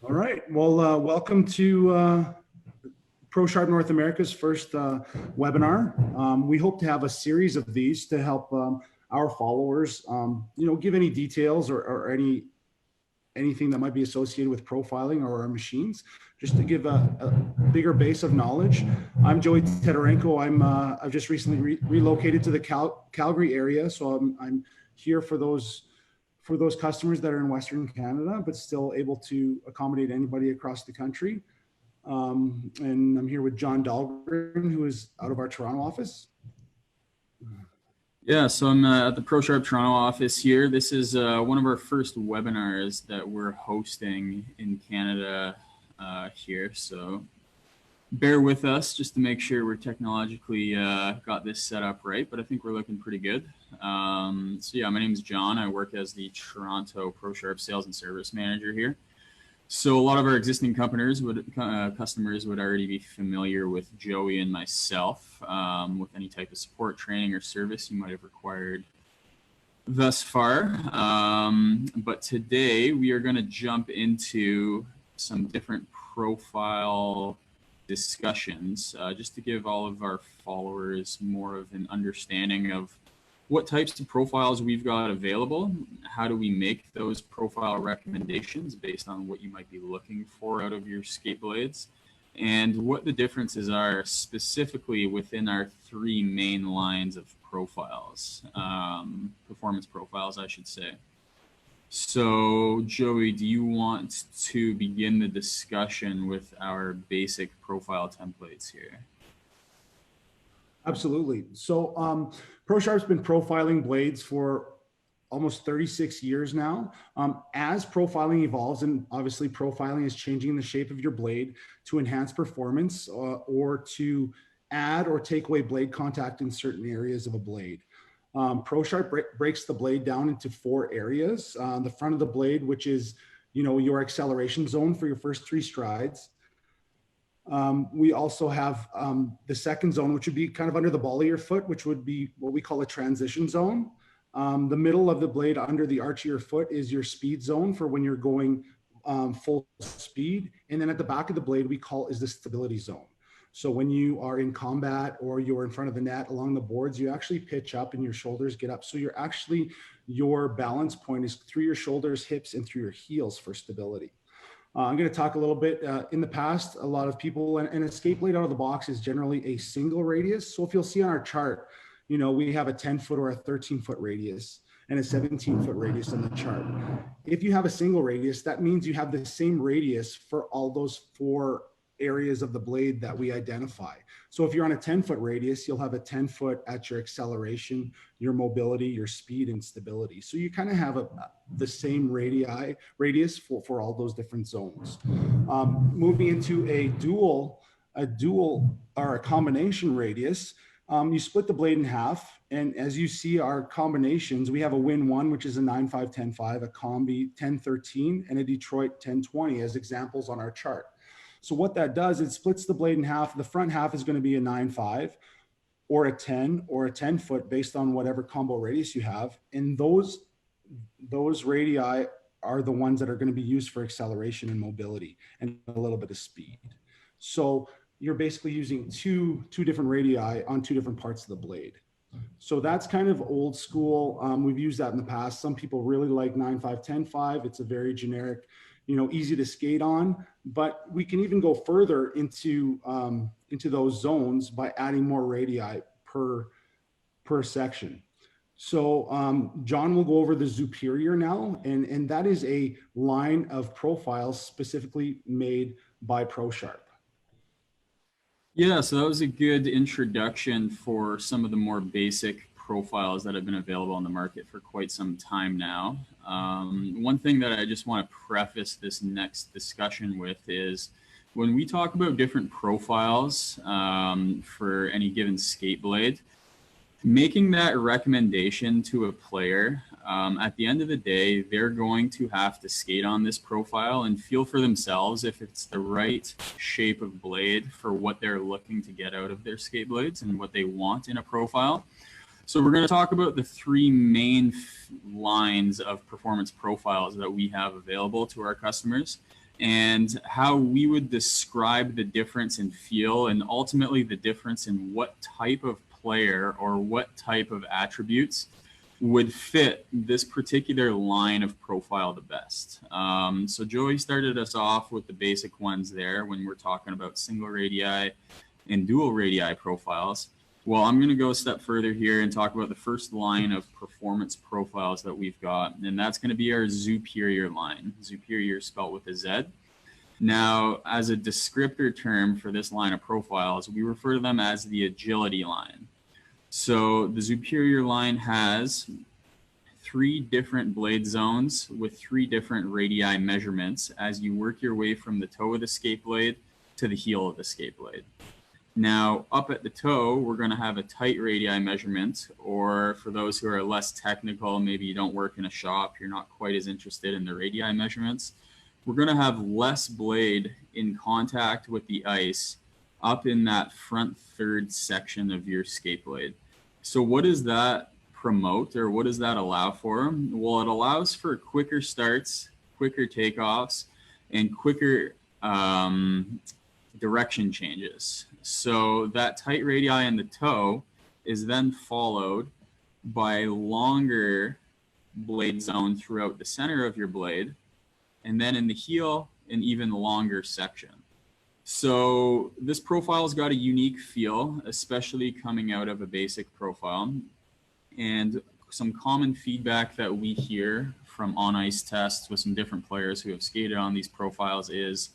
All right. Well, welcome to Prosharp North America's first webinar. We hope to have a series of these to help our followers, give any details or anything that might be associated with profiling or our machines, just to give a bigger base of knowledge. I'm Joey Tedorenko. I've just recently relocated to the Calgary area, so I'm here for those customers that are in Western Canada, but still able to accommodate anybody across the country. And I'm here with John Dahlgren, who is out of our Toronto office. Yeah, so I'm at the Prosharp Toronto office here. This is one of our first webinars that we're hosting in Canada here. So bear with us just to make sure we're technologically got this set up right, but I think we're looking pretty good. So yeah, my name is John. I work as the Toronto Prosharp Sales and Service Manager here. So a lot of our existing customers would already be familiar with Joey and myself with any type of support, training, or service you might have required thus far. But today we are going to jump into some different profile discussions just to give all of our followers more of an understanding of what types of profiles we've got available, how do we make those profile recommendations based on what you might be looking for out of your skate blades, and what the differences are specifically within our three main lines of profiles, performance profiles, I should say. So, Joey, do you want to begin the discussion with our basic profile templates here? Absolutely. So Prosharp's been profiling blades for almost 36 years now. As profiling evolves, and obviously profiling is changing the shape of your blade to enhance performance or to add or take away blade contact in certain areas of a blade. Prosharp breaks the blade down into four areas. The front of the blade, which is your acceleration zone for your first three strides. We also have the second zone, which would be kind of under the ball of your foot, which would be what we call a transition zone. The middle of the blade under the arch of your foot is your speed zone for when you're going full speed. And then at the back of the blade, is the stability zone. So when you are in combat or you're in front of the net along the boards, you actually pitch up and your shoulders get up. So your balance point is through your shoulders, hips, and through your heels for stability. I'm going to talk a little bit in the past. A lot of people, and a skate blade out of the box is generally a single radius. So if you'll see on our chart, we have a 10-foot or a 13-foot radius and a 17-foot radius on the chart. If you have a single radius, that means you have the same radius for all those four areas of the blade that we identify. So if you're on a 10-foot radius, you'll have a 10-foot at your acceleration, your mobility, your speed, and stability. So you kind of have the same radius for all those different zones. Moving into a dual or a combination radius, you split the blade in half. And as you see our combinations, we have a Win 1, which is a 9.5-10.5, a Combi 10.13, and a Detroit 10.20 as examples on our chart. So what that does, it splits the blade in half. The front half is going to be a 9.5 or a 10 or a 10-foot based on whatever combo radius you have. And those radii are the ones that are going to be used for acceleration and mobility and a little bit of speed. So you're basically using two different radii on two different parts of the blade. So that's kind of old school. We've used that in the past. Some people really like 9.5-10.5. It's a very generic, easy to skate on, but we can even go further into those zones by adding more radii per section. So John will go over the Zuperior now, and that is a line of profiles specifically made by Prosharp. Yeah, so that was a good introduction for some of the more basic profiles that have been available on the market for quite some time now. One thing that I just want to preface this next discussion with is when we talk about different profiles for any given skate blade, making that recommendation to a player, at the end of the day, they're going to have to skate on this profile and feel for themselves if it's the right shape of blade for what they're looking to get out of their skate blades and what they want in a profile. So we're going to talk about the three main lines of performance profiles that we have available to our customers. and how we would describe the difference in feel and ultimately the difference in what type of player or what type of attributes would fit this particular line of profile the best. So Joey started us off with the basic ones there when we're talking about single radii and dual radii profiles. Well, I'm going to go a step further here and talk about the first line of performance profiles that we've got, and that's going to be our Zuperior line. Zuperior spelled with a Z. Now, as a descriptor term for this line of profiles, we refer to them as the agility line. So the Zuperior line has 3 different blade zones with 3 different radii measurements as you work your way from the toe of the skate blade to the heel of the skate blade. Now, up at the toe, we're going to have a tight radii measurement, or for those who are less technical, maybe you don't work in a shop, you're not quite as interested in the radii measurements, we're going to have less blade in contact with the ice up in that front third section of your skate blade. So what does that promote, or what does that allow for? Well, it allows for quicker starts, quicker takeoffs, and quicker direction changes. So that tight radii in the toe is then followed by longer blade zone throughout the center of your blade, and then in the heel, an even longer section. So this profile's got a unique feel, especially coming out of a basic profile. And some common feedback that we hear from on-ice tests with some different players who have skated on these profiles is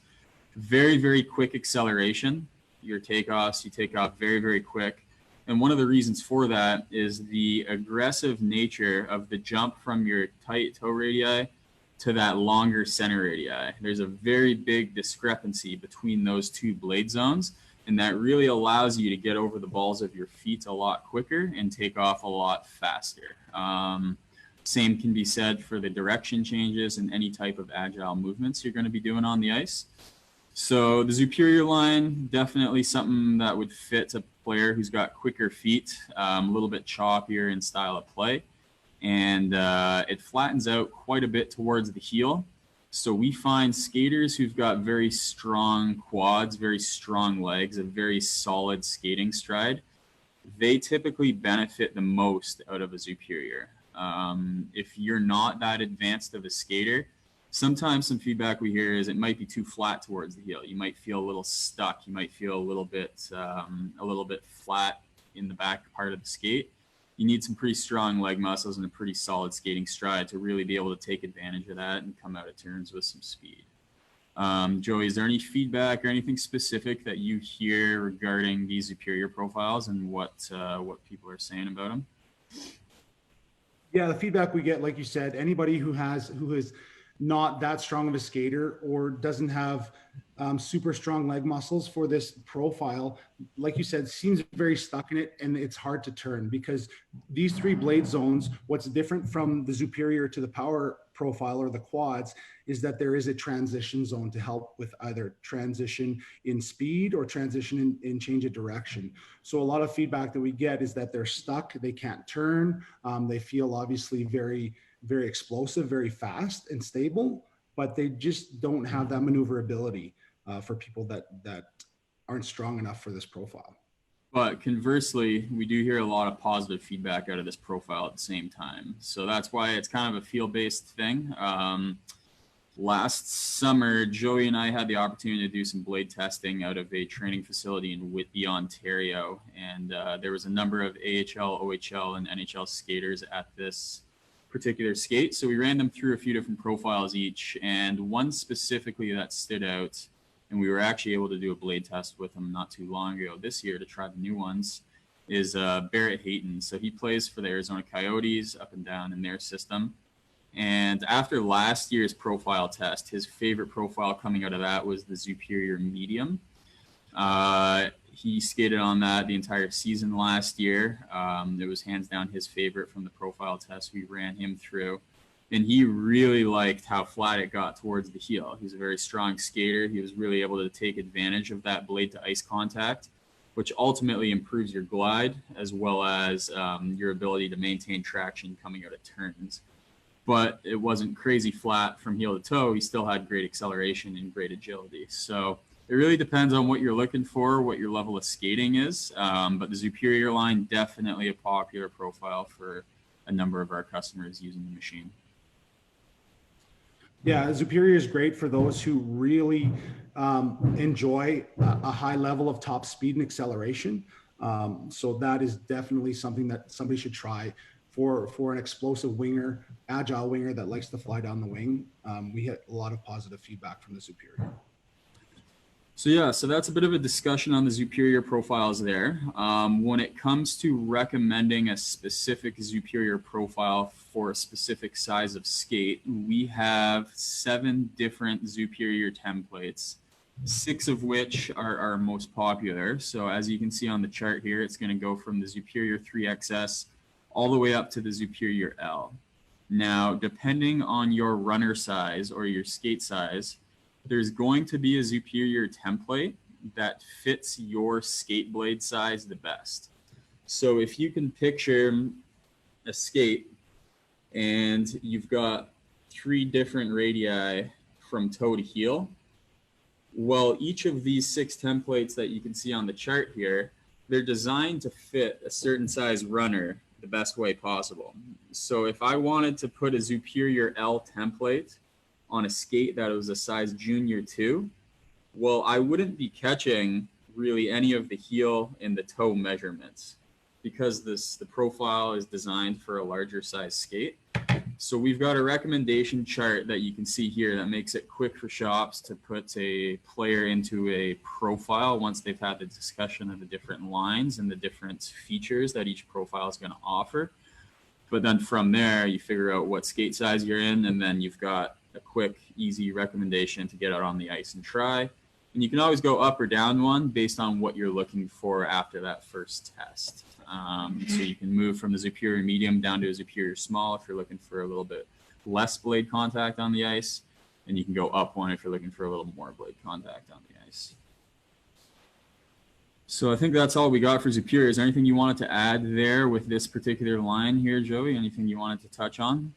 very, very quick acceleration. Your takeoffs, you take off very, very quick. And one of the reasons for that is the aggressive nature of the jump from your tight toe radii to that longer center radii. There's a very big discrepancy between those 2 blade zones, and that really allows you to get over the balls of your feet a lot quicker and take off a lot faster. Same can be said for the direction changes and any type of agile movements you're going to be doing on the ice. So the Zuperior line, definitely something that would fit a player who's got quicker feet, a little bit choppier in style of play. And it flattens out quite a bit towards the heel. So we find skaters who've got very strong quads, very strong legs, a very solid skating stride, they typically benefit the most out of a Zuperior. If you're not that advanced of a skater, sometimes some feedback we hear is it might be too flat towards the heel. You might feel a little stuck. You might feel a little bit flat in the back part of the skate. You need some pretty strong leg muscles and a pretty solid skating stride to really be able to take advantage of that and come out of turns with some speed. Joey, is there any feedback or anything specific that you hear regarding these Zuperior profiles and what people are saying about them? Yeah, the feedback we get, like you said, anybody who is not that strong of a skater or doesn't have super strong leg muscles for this profile, like you said, seems very stuck in it, and it's hard to turn because these 3 blade zones, what's different from the Zuperior to the power profile or the quads is that there is a transition zone to help with either transition in speed or transition in change of direction. So a lot of feedback that we get is that they're stuck, they can't turn, they feel obviously very, very explosive, very fast and stable, but they just don't have that maneuverability for people that aren't strong enough for this profile. But conversely, we do hear a lot of positive feedback out of this profile at the same time. So that's why it's kind of a feel-based thing. Last summer, Joey and I had the opportunity to do some blade testing out of a training facility in Whitby, Ontario. And there was a number of AHL, OHL, and NHL skaters at this particular skate. So we ran them through a few different profiles each, and one specifically that stood out, and we were actually able to do a blade test with him not too long ago this year to try the new ones, is Barrett Hayton. So he plays for the Arizona Coyotes up and down in their system. And after last year's profile test, his favorite profile coming out of that was the Zuperior Medium. He skated on that the entire season last year. It was hands down his favorite from the profile test we ran him through. And he really liked how flat it got towards the heel. He's a very strong skater. He was really able to take advantage of that blade to ice contact, which ultimately improves your glide as well as your ability to maintain traction coming out of turns. but it wasn't crazy flat from heel to toe. He still had great acceleration and great agility. So it really depends on what you're looking for, what your level of skating is. But the Zuperior line, definitely a popular profile for a number of our customers using the machine. Yeah, Zuperior is great for those who really enjoy a high level of top speed and acceleration. So that is definitely something that somebody should try for an explosive winger, agile winger that likes to fly down the wing. We had a lot of positive feedback from the Zuperior. So yeah, so that's a bit of a discussion on the Zuperior profiles there. When it comes to recommending a specific Zuperior profile for a specific size of skate, we have 7 different Zuperior templates, 6 of which are our most popular. So as you can see on the chart here, it's going to go from the Zuperior 3XS all the way up to the Zuperior L. Now, depending on your runner size or your skate size, there's going to be a Zuperior template that fits your skate blade size the best. So if you can picture a skate and you've got 3 different radii from toe to heel, well, each of these 6 templates that you can see on the chart here, they're designed to fit a certain size runner the best way possible. So if I wanted to put a Zuperior L template on a skate that was a size junior 2, well, I wouldn't be catching really any of the heel and the toe measurements because the profile is designed for a larger size skate. So we've got a recommendation chart that you can see here that makes it quick for shops to put a player into a profile once they've had the discussion of the different lines and the different features that each profile is going to offer. But then from there, you figure out what skate size you're in, and then you've got a quick, easy recommendation to get out on the ice and try. And you can always go up or down one based on what you're looking for after that first test. So you can move from the Zuperior medium down to a Zuperior small if you're looking for a little bit less blade contact on the ice. And you can go up one if you're looking for a little more blade contact on the ice. So I think that's all we got for Zuperior. Is there anything you wanted to add there with this particular line here, Joey? Anything you wanted to touch on?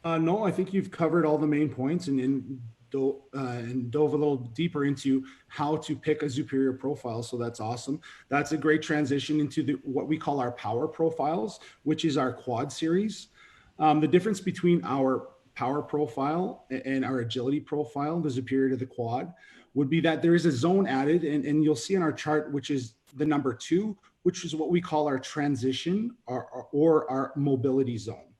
No, I think you've covered all the main points and dove a little deeper into how to pick a Zuperior profile. So that's awesome. That's a great transition into what we call our power profiles, which is our quad series. The difference between our power profile and our agility profile, the Zuperior to the quad, would be that there is a zone added, and you'll see on our chart, which is the number 2, which is what we call our transition or our mobility zone.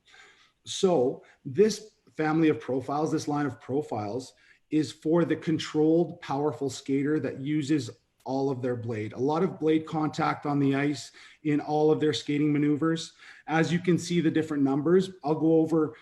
So this family of profiles, this line of profiles, is for the controlled, powerful skater that uses all of their blade. A lot of blade contact on the ice in all of their skating maneuvers. As you can see the different numbers, I'll go over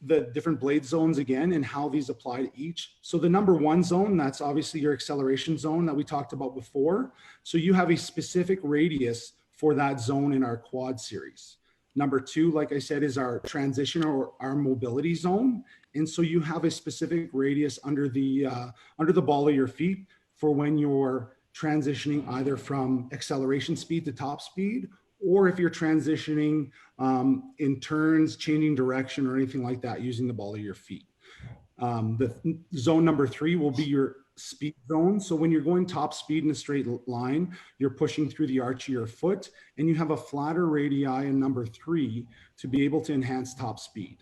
the different blade zones again and how these apply to each. So the number 1 zone, that's obviously your acceleration zone that we talked about before. So you have a specific radius for that zone in our quad series. Number 2, like I said, is our transition or our mobility zone. And so you have a specific radius under the ball of your feet for when you're transitioning either from acceleration speed to top speed, or if you're transitioning in turns, changing direction or anything like that using the ball of your feet. The zone number 3 will be your speed zone. So when you're going top speed in a straight line, you're pushing through the arch of your foot, and you have a flatter radii in number 3 to be able to enhance top speed.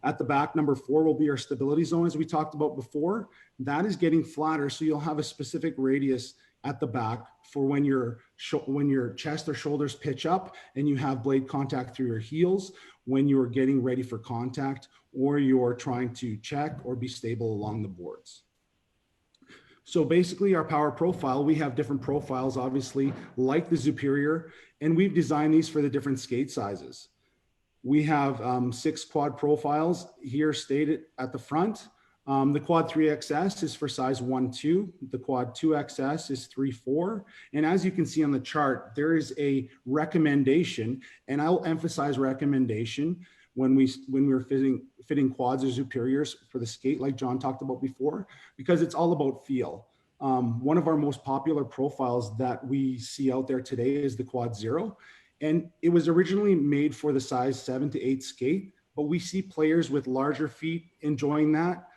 At the back, number 4 will be our stability zone, as we talked about before. That is getting flatter, so you'll have a specific radius at the back for when your chest or shoulders pitch up and you have blade contact through your heels, when you're getting ready for contact, or you're trying to check or be stable along the boards. So basically our power profile, we have different profiles, obviously, like the Zuperior, and we've designed these for the different skate sizes. We have 6 quad profiles here stated at the front. The quad 3XS is for size 1-2. The quad 2XS is 3-4. And as you can see on the chart, there is a recommendation, and I'll emphasize recommendation when we're fitting quads or Zuperiors for the skate, like John talked about before, because it's all about feel. One of our most popular profiles that we see out there today is the quad 0. And it was originally made for the size 7 to 8 skate, but we see players with larger feet enjoying that,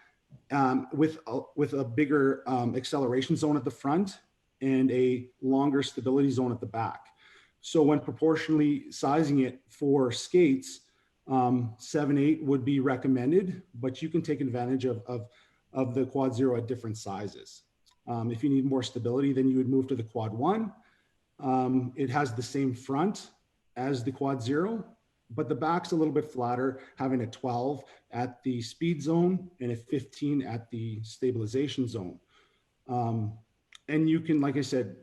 with a bigger acceleration zone at the front and a longer stability zone at the back. So when proportionally sizing it for skates, 7/8 would be recommended, but you can take advantage of the Quad Zero at different sizes. If you need more stability, then you would move to the Quad 1. It has the same front as the Quad Zero, but the back's a little bit flatter, having a 12 at the speed zone and a 15 at the stabilization zone. And you can, like I said,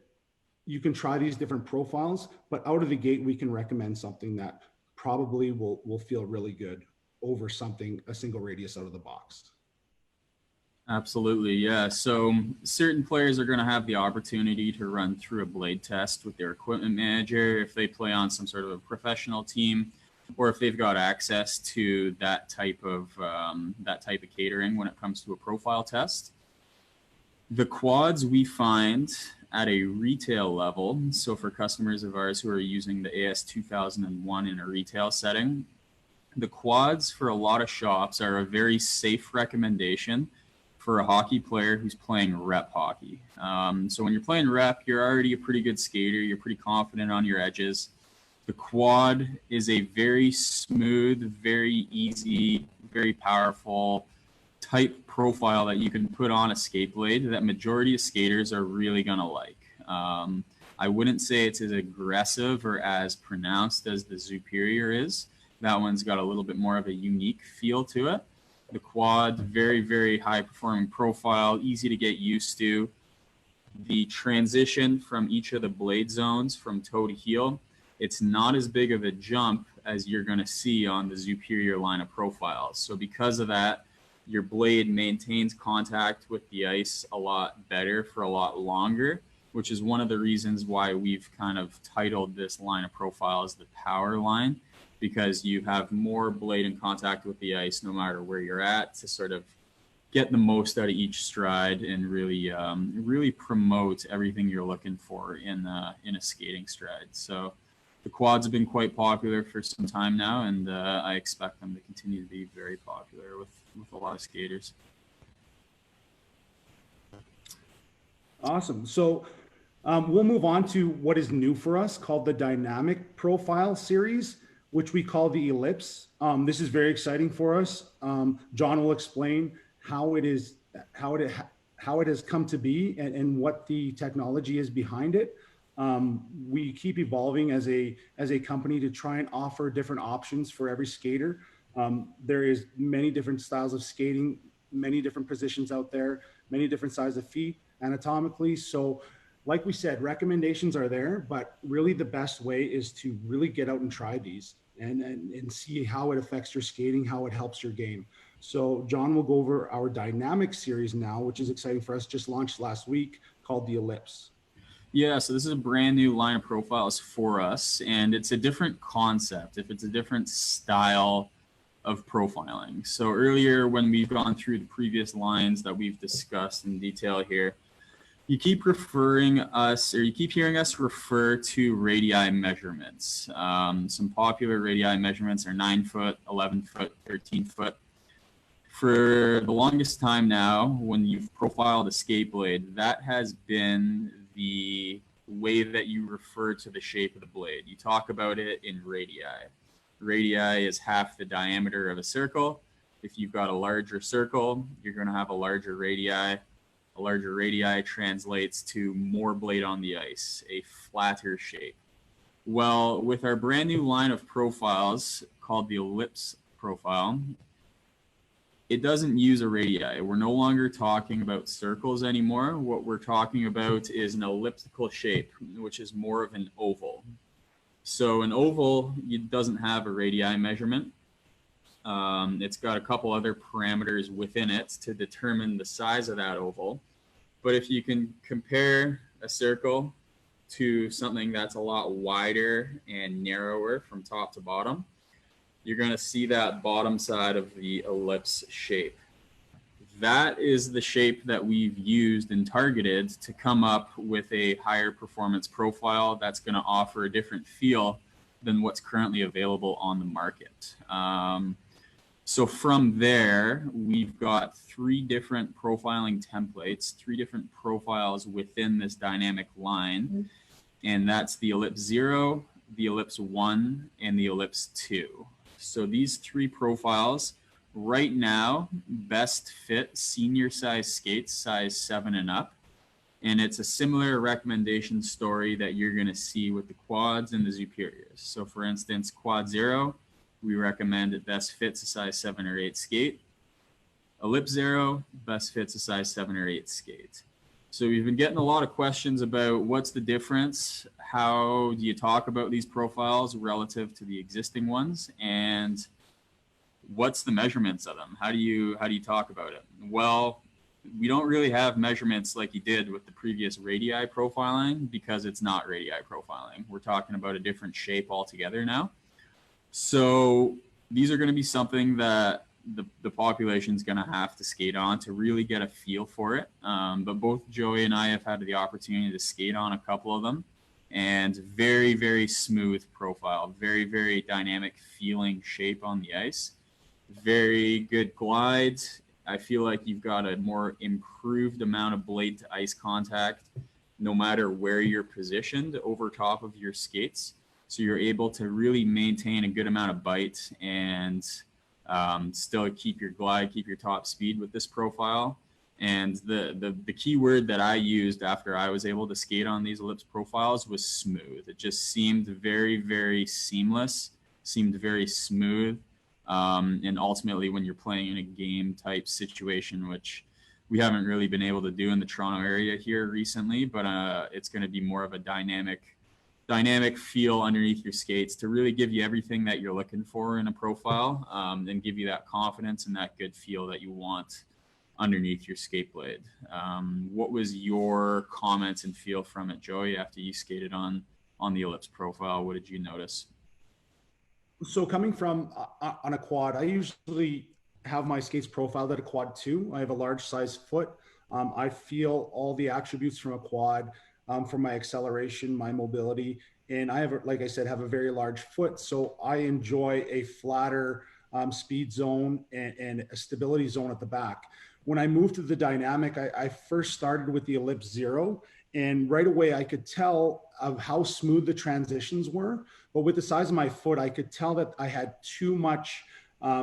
you can try these different profiles, but out of the gate, we can recommend something that probably will feel really good over a single radius out of the box. Absolutely, yeah. So certain players are going to have the opportunity to run through a blade test with their equipment manager if they play on some sort of a professional team, or if they've got access to that type of catering when it comes to a profile test. The quads we find at a retail level, so for customers of ours who are using the AS 2001 in a retail setting, the quads for a lot of shops are a very safe recommendation for a hockey player who's playing rep hockey. So when you're playing rep, you're already a pretty good skater. You're pretty confident on your edges. The quad is a very smooth, very easy, very powerful type profile that you can put on a skate blade that majority of skaters are really going to like. I wouldn't say it's as aggressive or as pronounced as the Zuperior is. That one's got a little bit more of a unique feel to it. The quad, very, very high performing profile, easy to get used to. The transition from each of the blade zones from toe to heel, it's not as big of a jump as you're going to see on the Zuperior line of profiles. So because of that, your blade maintains contact with the ice a lot better for a lot longer, which is one of the reasons why we've kind of titled this line of profiles the power line, because you have more blade in contact with the ice no matter where you're at to sort of get the most out of each stride and really promote everything you're looking for in a skating stride. So the quads have been quite popular for some time now, and I expect them to continue to be very popular with a lot of skaters. Awesome. So we'll move on to what is new for us, called the Dynamic Profile Series, which we call the Ellipse. This is very exciting for us. John will explain how it has come to be and what the technology is behind it. We keep evolving as a company to try and offer different options for every skater. There is many different styles of skating, many different positions out there, many different sizes of feet anatomically. So like we said, recommendations are there, but really the best way is to really get out and try these and see how it affects your skating, how it helps your game. So John will go over our Dynamic series now, which is exciting for us, just launched last week, called the Ellipse. Yeah, so this is a brand new line of profiles for us, and it's a different concept. If it's a different style of profiling. So earlier when we've gone through the previous lines that we've discussed in detail here, you keep hearing us refer to radii measurements. Some popular radii measurements are 9 foot, 11 foot, 13 foot. For the longest time now, when you've profiled a skate blade, that has been the way that you refer to the shape of the blade. You talk about it in radii. Radii is half the diameter of a circle. If you've got a larger circle, you're going to have a larger radii. A larger radii translates to more blade on the ice, a flatter shape. Well, with our brand new line of profiles called the Ellipse profile, it doesn't use a radii. We're no longer talking about circles anymore. What we're talking about is an elliptical shape, which is more of an oval. So an oval, it doesn't have a radii measurement. It's got a couple other parameters within it to determine the size of that oval. But if you can compare a circle to something that's a lot wider and narrower from top to bottom, you're going to see that bottom side of the ellipse shape. That is the shape that we've used and targeted to come up with a higher performance profile that's going to offer a different feel than what's currently available on the market. So from there, we've got 3 different profiling templates, 3 different profiles within this dynamic line. And that's the Ellipse 0, the Ellipse 1, and the Ellipse 2. So these 3 profiles right now best fit senior size skates, size 7 and up. And it's a similar recommendation story that you're going to see with the quads and the Zuperiors. So for instance, quad 0, we recommend it best fits a size 7 or 8 skate. Ellipse 0 best fits a size 7 or 8 skate. So we've been getting a lot of questions about what's the difference, how do you talk about these profiles relative to the existing ones, and what's the measurements of them? How do you talk about it? Well, we don't really have measurements like you did with the previous radii profiling because it's not radii profiling. We're talking about a different shape altogether now. So these are going to be something that the population is going to have to skate on to really get a feel for it. But both Joey and I have had the opportunity to skate on a couple of them, and very, very smooth profile, very, very dynamic feeling shape on the ice, very good glides. I feel like you've got a more improved amount of blade to ice contact no matter where you're positioned over top of your skates. So you're able to really maintain a good amount of bite and still keep your glide, keep your top speed with this profile. And the key word that I used after I was able to skate on these Ellipse profiles was smooth. It just seemed very, very seamless, seemed very smooth. And ultimately, when you're playing in a game type situation, which we haven't really been able to do in the Toronto area here recently, but it's going to be more of a dynamic feel underneath your skates to really give you everything that you're looking for in a profile, and give you that confidence and that good feel that you want underneath your skate blade. What was your comments and feel from it, Joey, after you skated on the Ellipse profile? What did you notice? So coming from on a quad, I usually have my skates profiled at a quad 2. I have a large size foot. I feel all the attributes from a quad, for my acceleration, my mobility, and I have, like I said, have a very large foot. So I enjoy a flatter speed zone and a stability zone at the back. When I moved to the dynamic, I first started with the Ellipse 0, and right away I could tell of how smooth the transitions were. But with the size of my foot, I could tell that I had too much,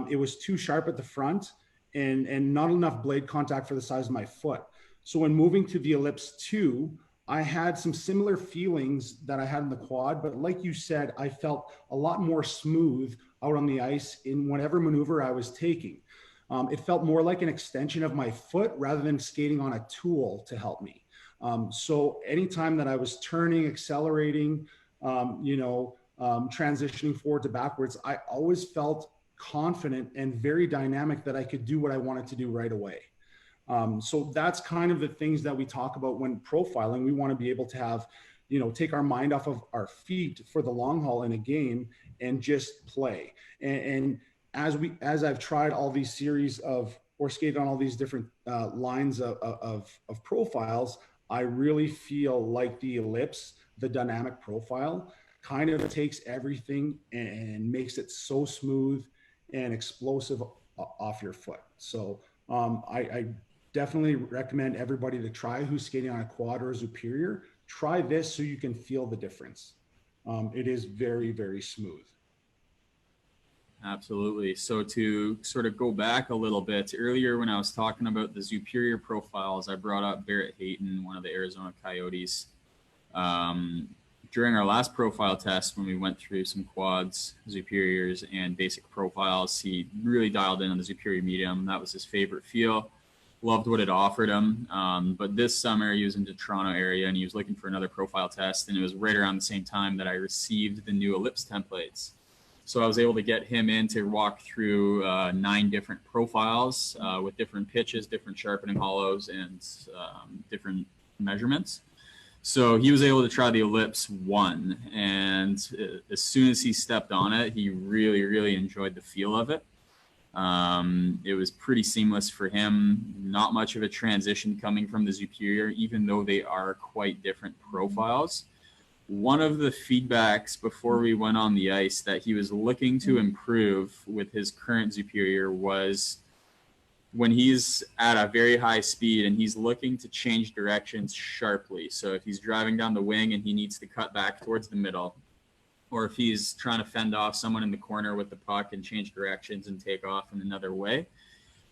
it was too sharp at the front and not enough blade contact for the size of my foot. So when moving to the Ellipse 2, I had some similar feelings that I had in the quad, but like you said, I felt a lot more smooth out on the ice in whatever maneuver I was taking. It felt more like an extension of my foot rather than skating on a tool to help me. So anytime that I was turning, accelerating, transitioning forward to backwards, I always felt confident and very dynamic that I could do what I wanted to do right away. So that's kind of the things that we talk about when profiling. We want to be able to have, take our mind off of our feet for the long haul in a game and just play. And as I've tried all these series or skated on all these different lines of profiles, I really feel like the Ellipse, the dynamic profile, kind of takes everything and makes it so smooth and explosive off your foot. So I definitely recommend everybody to try who's skating on a quad or a Zuperior. Try this so you can feel the difference. It is very, very smooth. Absolutely. So to sort of go back a little bit, earlier when I was talking about the Zuperior profiles, I brought up Barrett Hayton, one of the Arizona Coyotes. During our last profile test, when we went through some quads, Zuperiors, and basic profiles, he really dialed in on the Zuperior medium. That was his favorite feel. Loved what it offered him. But this summer, he was in the Toronto area, and he was looking for another profile test, and it was right around the same time that I received the new Ellipse templates. So I was able to get him in to walk through 9 different profiles with different pitches, different sharpening hollows, and different measurements. So he was able to try the Ellipse 1, and as soon as he stepped on it, he really, really enjoyed the feel of it. It was pretty seamless for him, not much of a transition coming from the Zuperior, even though they are quite different profiles. one of the feedbacks before we went on the ice that he was looking to improve with his current Zuperior was when he's at a very high speed and he's looking to change directions sharply. So if he's driving down the wing and he needs to cut back towards the middle, or if he's trying to fend off someone in the corner with the puck and change directions and take off in another way,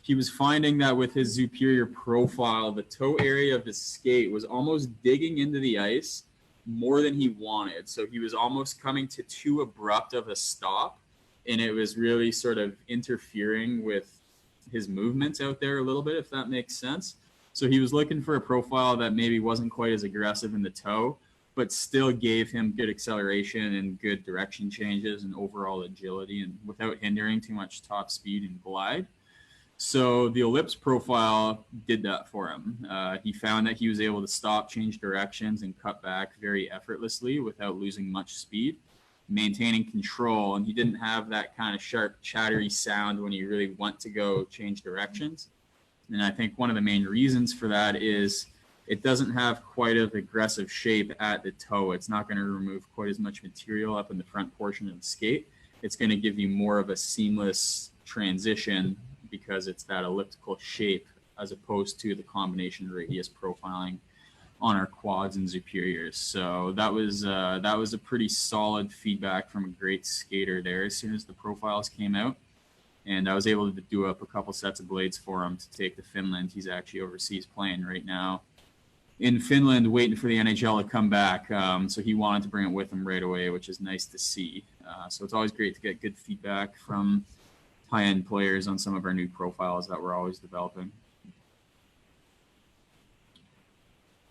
he was finding that with his Zuperior profile, the toe area of his skate was almost digging into the ice more than he wanted. So he was almost coming to too abrupt of a stop, and it was really sort of interfering with his movements out there a little bit, if that makes sense. So he was looking for a profile that maybe wasn't quite as aggressive in the toe, but still gave him good acceleration and good direction changes and overall agility, and without hindering too much top speed and glide. So the Ellipse profile did that for him. He found that he was able to stop, change directions, and cut back very effortlessly without losing much speed, maintaining control, and he didn't have that kind of sharp, chattery sound when he really went to go change directions. And I think one of the main reasons for that is it doesn't have quite an aggressive shape at the toe. It's not going to remove quite as much material up in the front portion of the skate. It's going to give you more of a seamless transition because it's that elliptical shape as opposed to the combination radius profiling on our quads and Zuperiors. So that was a pretty solid feedback from a great skater there as soon as the profiles came out. And I was able to do up a couple sets of blades for him to take to Finland. He's actually overseas playing right now in Finland, waiting for the NHL to come back. So he wanted to bring it with him right away, which is nice to see. So it's always great to get good feedback from high-end players on some of our new profiles that we're always developing.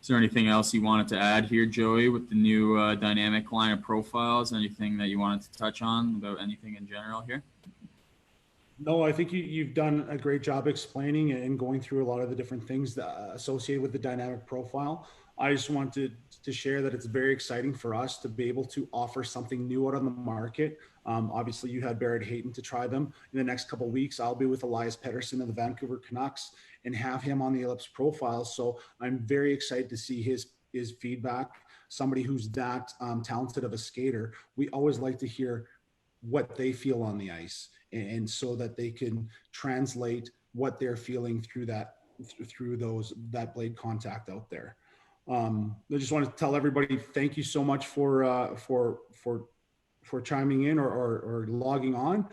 Is there anything else you wanted to add here, Joey, with the new dynamic line of profiles? Anything that you wanted to touch on about anything in general here? No, I think you've done a great job explaining and going through a lot of the different things that, associated with the dynamic profile. I just wanted to share that it's very exciting for us to be able to offer something new out on the market. Obviously, you had Barrett Hayton to try them. In the next couple of weeks, I'll be with Elias Pettersson of the Vancouver Canucks and have him on the Ellipse profile. So I'm very excited to see his feedback. Somebody who's that talented of a skater, we always like to hear what they feel on the ice, and so that they can translate what they're feeling through that blade contact out there. I just want to tell everybody thank you so much for chiming in or logging on.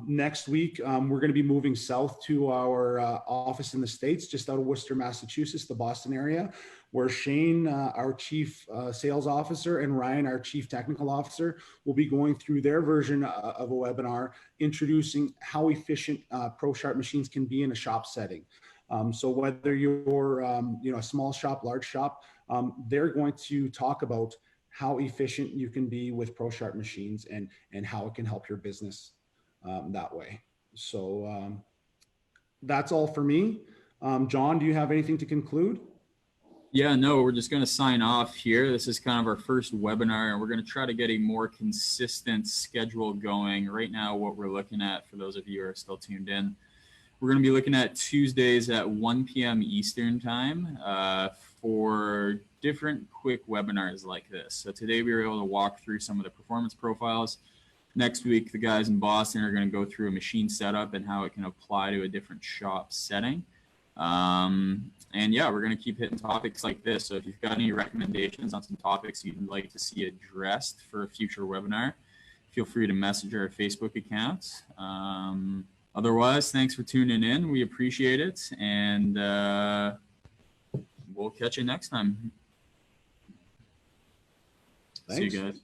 Next week, we're going to be moving south to our office in the States, just out of Worcester, Massachusetts, the Boston area, where Shane, our chief sales officer, and Ryan, our chief technical officer, will be going through their version of a webinar introducing how efficient Prosharp machines can be in a shop setting. So whether you're a small shop, large shop, they're going to talk about how efficient you can be with Prosharp machines and how it can help your business that way. So that's all for me. John, do you have anything to conclude? Yeah, no, we're just going to sign off here. This is kind of our first webinar, and we're going to try to get a more consistent schedule going. Right now, what we're looking at, for those of you who are still tuned in, we're going to be looking at Tuesdays at 1 p.m. Eastern time for different quick webinars like this. So today we were able to walk through some of the performance profiles. Next week, the guys in Boston are going to go through a machine setup and how it can apply to a different shop setting. And yeah, we're going to keep hitting topics like this. So if you've got any recommendations on some topics you'd like to see addressed for a future webinar, feel free to message our Facebook account. Otherwise, thanks for tuning in. We appreciate it. And we'll catch you next time. Thanks. See you guys.